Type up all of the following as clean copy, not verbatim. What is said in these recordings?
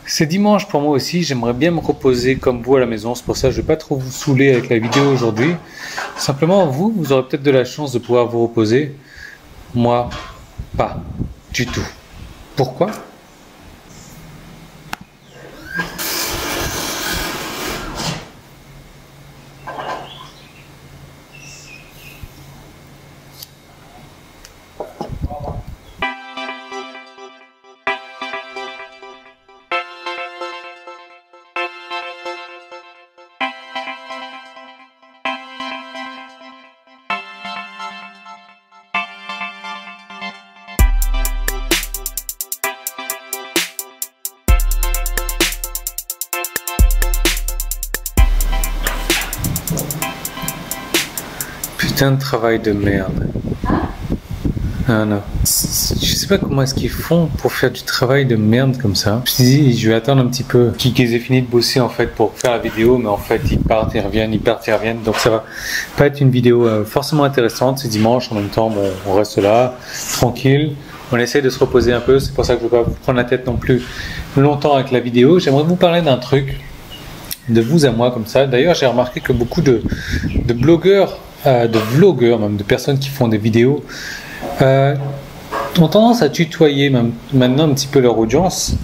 C'est dimanche pour moi aussi, j'aimerais bien me reposer comme vous à la maison, c'est pour ça que je ne vais pas trop vous saouler avec la vidéo aujourd'hui. Simplement, vous aurez peut-être de la chance de pouvoir vous reposer. Moi, pas du tout. Pourquoi ? Putain de travail de merde. Ah non. Je sais pas comment est-ce qu'ils font pour faire du travail de merde comme ça. Je me suis dit, je vais attendre un petit peu qu'ils aient fini de bosser en fait pour faire la vidéo, mais en fait ils partent, ils reviennent, ils partent, ils reviennent. Donc ça va pas être une vidéo forcément intéressante. C'est dimanche, en même temps, bon, on reste là, tranquille. On essaie de se reposer un peu. C'est pour ça que je ne vais pas vous prendre la tête non plus longtemps avec la vidéo. J'aimerais vous parler d'un truc de vous à moi comme ça. D'ailleurs, j'ai remarqué que beaucoup de blogueurs, de vlogueurs, même de personnes qui font des vidéos, ont tendance à tutoyer maintenant un petit peu leur audience,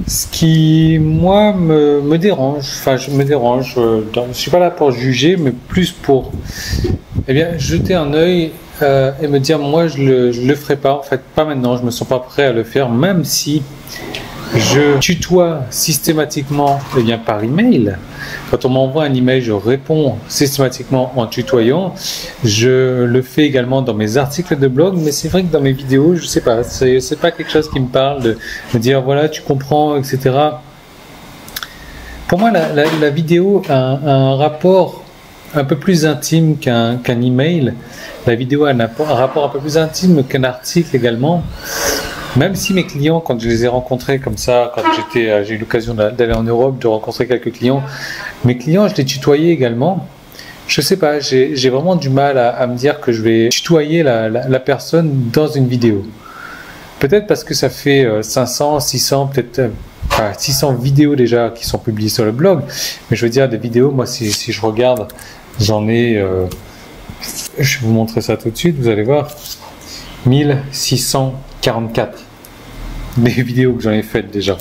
ce qui, moi, me dérange. Enfin, je ne suis pas là pour juger, mais plus pour jeter un œil et me dire, moi, je le ferai pas. En fait, pas maintenant, je me sens pas prêt à le faire, même si je tutoie systématiquement par email. Quand on m'envoie un email, je réponds systématiquement en tutoyant. Je le fais également dans mes articles de blog, mais c'est vrai que dans mes vidéos, je sais pas, c'est pas quelque chose qui me parle de me dire voilà, tu comprends, etc. Pour moi, la vidéo a un rapport un peu plus intime qu'un email. La vidéo a un rapport un peu plus intime qu'un article également. Même si mes clients, quand je les ai rencontrés comme ça, quand j'ai eu l'occasion d'aller en Europe, de rencontrer quelques clients, mes clients, je les tutoyais également. Je sais pas, j'ai vraiment du mal à me dire que je vais tutoyer la personne dans une vidéo. Peut-être parce que ça fait 500, 600, peut-être 600 vidéos déjà qui sont publiées sur le blog. Mais je veux dire, des vidéos, moi, si je regarde, j'en ai... je vais vous montrer ça tout de suite, vous allez voir. 1644 des vidéos que j'en ai faites déjà.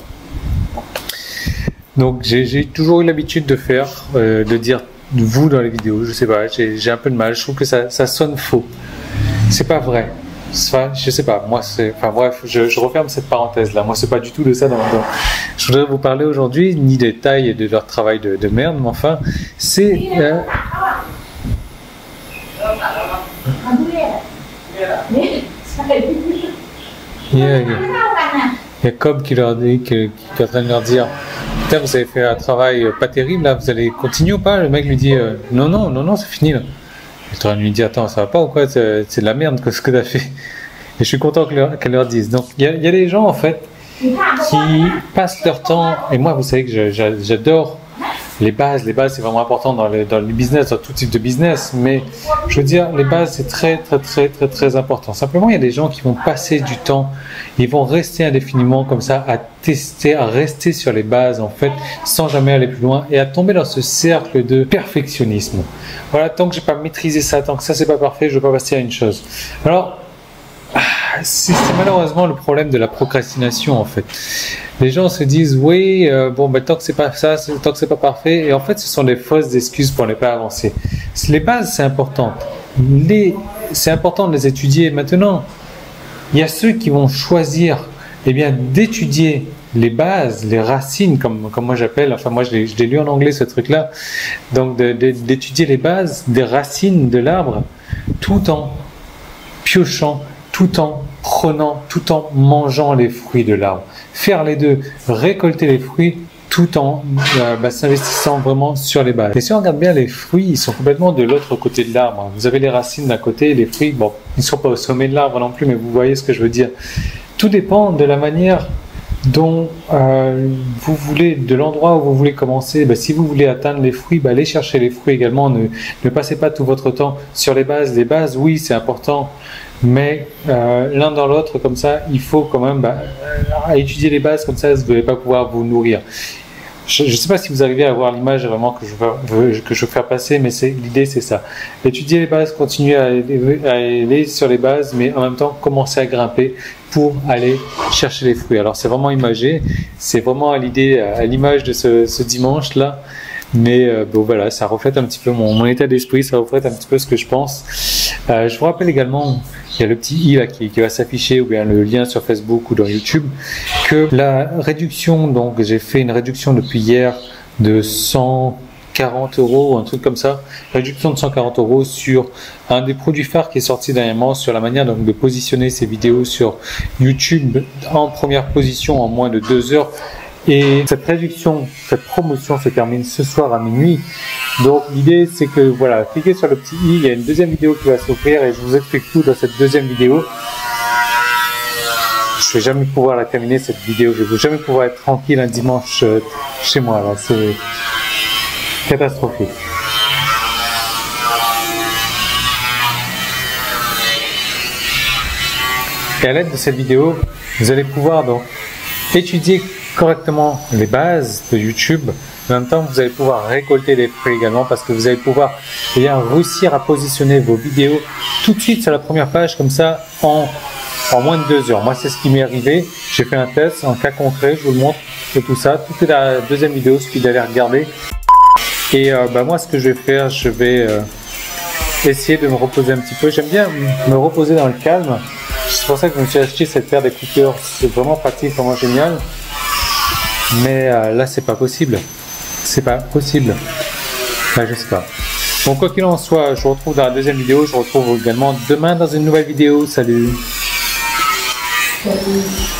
Donc j'ai toujours eu l'habitude de faire, de dire vous dans les vidéos, je sais pas, j'ai un peu de mal, je trouve que ça sonne faux. C'est pas vrai. Je sais pas, moi c'est... Enfin bref, je referme cette parenthèse là, moi c'est pas du tout de ça je voudrais vous parler aujourd'hui, ni des tailles et de leur travail de merde, mais enfin, c'est... Il y a Cobb qui leur dit, qui est en train de leur dire putain, vous avez fait un travail pas terrible là, vous allez continuer ou pas? Le mec lui dit non, c'est fini là. Il est en train de lui dire attends, ça va pas ou quoi? C'est de la merde ce que tu as fait. Et je suis content qu'elle leur dise. Donc il y a des gens en fait qui passent leur temps, et moi vous savez que j'adore les bases c'est vraiment important dans le business, dans tout type de business, mais je veux dire, les bases c'est très important. Simplement, il y a des gens qui vont passer du temps, ils vont rester indéfiniment comme ça, à tester, à rester sur les bases en fait, sans jamais aller plus loin, et à tomber dans ce cercle de perfectionnisme. Voilà, tant que j'ai pas maîtrisé ça, tant que ça c'est pas parfait, je veux pas passer à une chose. Alors, c'est malheureusement le problème de la procrastination en fait. Les gens se disent oui, tant que c'est pas ça, tant que c'est pas parfait, et en fait ce sont des fausses excuses pour ne pas avancer. Les bases c'est important, c'est important de les étudier. Maintenant, il y a ceux qui vont choisir d'étudier les bases, les racines, comme moi j'appelle, enfin moi je l'ai lu en anglais ce truc là, donc d'étudier les bases des racines de l'arbre tout en piochant, tout en prenant, tout en mangeant les fruits de l'arbre. Faire les deux, récolter les fruits tout en s'investissant vraiment sur les bases. Et si on regarde bien, les fruits, ils sont complètement de l'autre côté de l'arbre. Vous avez les racines d'un côté, les fruits, bon, ils ne sont pas au sommet de l'arbre non plus, mais vous voyez ce que je veux dire. Tout dépend de la manière dont vous voulez, de l'endroit où vous voulez commencer. Si vous voulez atteindre les fruits, allez chercher les fruits également. Ne passez pas tout votre temps sur les bases. Les bases, oui, c'est important, mais l'un dans l'autre, comme ça, il faut quand même étudier les bases, comme ça, vous n'allez pas pouvoir vous nourrir. Je ne sais pas si vous arrivez à voir l'image vraiment que je veux faire passer, mais l'idée c'est ça. Étudier les bases, continuer à aller sur les bases, mais en même temps commencer à grimper pour aller chercher les fruits. Alors c'est vraiment imagé, c'est vraiment l'idée, à l'image de ce dimanche là. Mais bon voilà, ça reflète un petit peu mon état d'esprit, ça reflète un petit peu ce que je pense. Je vous rappelle également, il y a le petit i là qui va s'afficher, ou bien le lien sur Facebook ou dans YouTube, que la réduction, donc j'ai fait une réduction depuis hier de 140 €, un truc comme ça, réduction de 140 € sur un des produits phares qui est sorti dernièrement, sur la manière donc de positionner ces vidéos sur YouTube en première position en moins de 2 heures. Et cette réduction, cette promotion se termine ce soir à minuit. Donc l'idée c'est que voilà, cliquez sur le petit i, il y a une deuxième vidéo qui va s'offrir et je vous explique tout dans cette deuxième vidéo. Je vais jamais pouvoir la terminer cette vidéo, je vais jamais pouvoir être tranquille un dimanche chez moi là, c'est catastrophique. Et à l'aide de cette vidéo, vous allez pouvoir donc étudier correctement les bases de YouTube. En même temps, vous allez pouvoir récolter les fruits également, parce que vous allez pouvoir réussir à positionner vos vidéos tout de suite sur la première page, comme ça, en moins de 2 heures. Moi, c'est ce qui m'est arrivé. J'ai fait un test, en cas concret, je vous le montre, et tout ça. Tout est dans la deuxième vidéo, il suffit d'aller regarder. Et moi, ce que je vais faire, je vais essayer de me reposer un petit peu. J'aime bien me reposer dans le calme. C'est pour ça que je me suis acheté cette paire d'écouteurs. C'est vraiment pratique, vraiment génial. Mais là, c'est pas possible. C'est pas possible. Je sais pas. Bon, quoi qu'il en soit, je vous retrouve dans la deuxième vidéo. Je vous retrouve également demain dans une nouvelle vidéo. Salut. Salut.